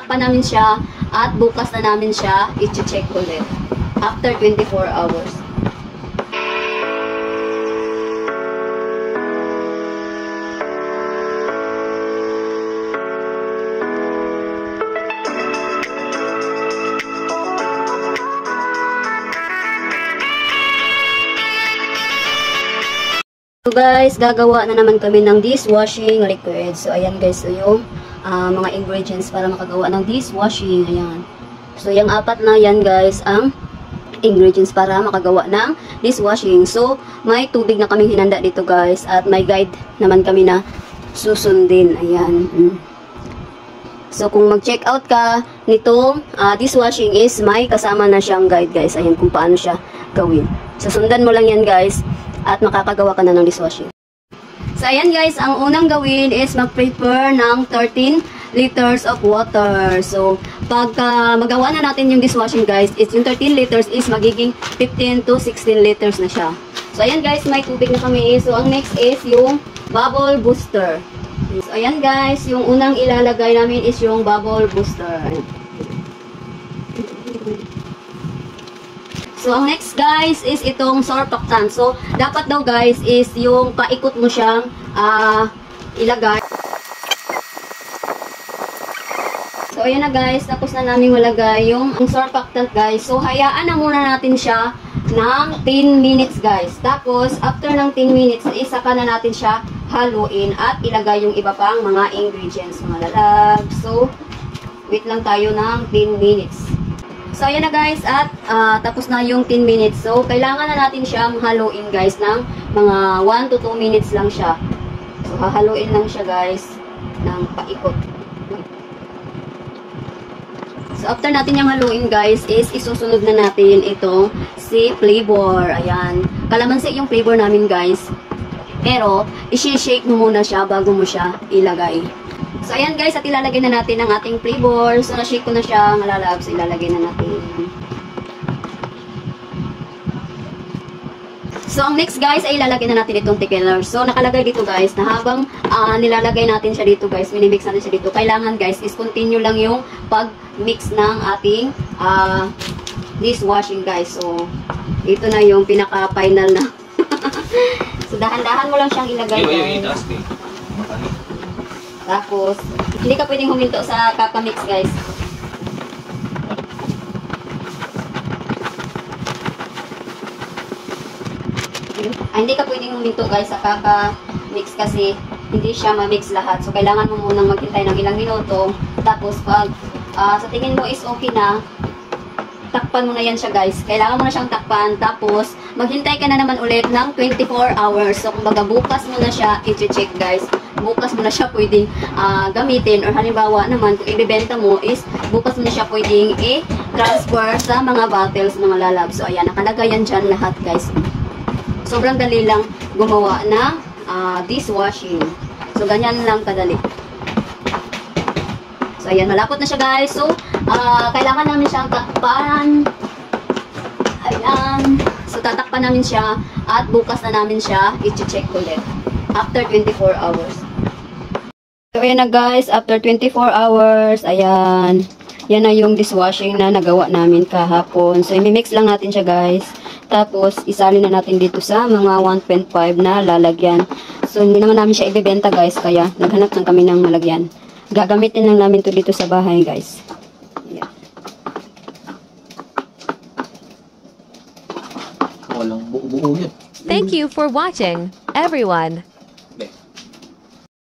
tatakpan namin siya at bukas na namin siya i-check ulit after 24 hours. So guys, gagawa na naman kami ng dishwashing liquid. So ayan guys, so yung mga ingredients para makagawa ng dishwashing. Ayan. So yung apat na yan guys ang ingredients para makagawa ng dishwashing. So may tubig na kaming hinanda dito guys at may guide naman kami na susundin. Ayan. So kung mag-check out ka nitong dishwashing is may kasama na siyang guide guys. Ayan kung paano siya gawin. So sundan mo lang yan guys at makakagawa ka na ng dishwashing. So ayan guys, ang unang gawin is mag-prepare ng 13 liters of water. So pag magawa na natin yung dishwashing guys, yung 13 liters is magiging 15 to 16 liters na siya. So ayan guys, may tubig na kami. So ang next is yung bubble booster. So ayan guys, yung unang ilalagay namin is yung bubble booster. So, ang next guys is itong surfactant. So, dapat daw guys is yung paikot mo siyang ilagay. So, ayan na guys. Tapos na namin malagay yung surfactant guys. So, hayaan na muna natin siya ng 10 minutes guys. Tapos, after ng 10 minutes, isaka na natin siya haluin at ilagay yung iba pang mga ingredients. Mga lalag. So, wait lang tayo ng 10 minutes. So, ayan na guys, at tapos na yung 10 minutes. So, kailangan na natin siyang haluin guys ng mga 1 to 2 minutes lang siya. So, hahaluin lang siya guys ng paikot. So, after natin yung haluin guys, is isusunod na natin ito si flavor. Ayan. Kalamansi yung flavor namin guys. Pero, isi-shake mo muna siya bago mo siya ilagay. So, ayan guys, at ilalagay na natin ang ating flavor. So, na-shake ko na siya, malalab. So, ilalagay na natin. So, ang next guys, ay ilalagay na natin itong thickener. So, nakalagay dito guys, na habang nilalagay natin siya dito guys, minimix natin siya dito. Kailangan guys, is continue lang yung pag-mix ng ating dishwashing guys. So, ito na yung pinaka-final na. So, dahan-dahan mo lang siyang ilagay guys. Tapos, hindi ka pwedeng huminto sa kaka-mix, guys. Hindi ka pwedeng huminto, guys, sa kaka-mix kasi hindi siya ma-mix lahat. So, kailangan mo munang maghintay ng ilang minuto. Tapos, pag sa tingin mo is okay na, takpan mo na yan siya, guys. Kailangan mo na siyang takpan. Tapos, maghintay ka na naman ulit ng 24 hours. So, kumbaga, bukas mo na siya i-check, guys. Bukas mo na siya pwedeng gamitin or halimbawa naman kung ibebenta mo is bukas mo na siya pwedeng i-transfer sa mga bottles, mga lalab. So ayan, nakalagay yan dyan lahat guys. Sobrang dali lang gumawa ng dishwashing. So ganyan lang kadali. So ayan, malapot na siya guys. So kailangan namin siyang takpan. Ayan. So tatakpan namin siya at bukas na namin siya i-check ulit after 24 hours. So, ayan na guys, after 24 hours, ayan, yan na yung dishwashing na nagawa namin kahapon. So, imimix lang natin siya guys. Tapos, isalin na natin dito sa mga 1.5 na lalagyan. So, hindi naman namin siya ibebenta guys, kaya naghanap lang kami ng malagyan. Gagamitin lang namin to dito sa bahay guys. Ayan. Walang buo-buo yun. Thank you for watching, everyone.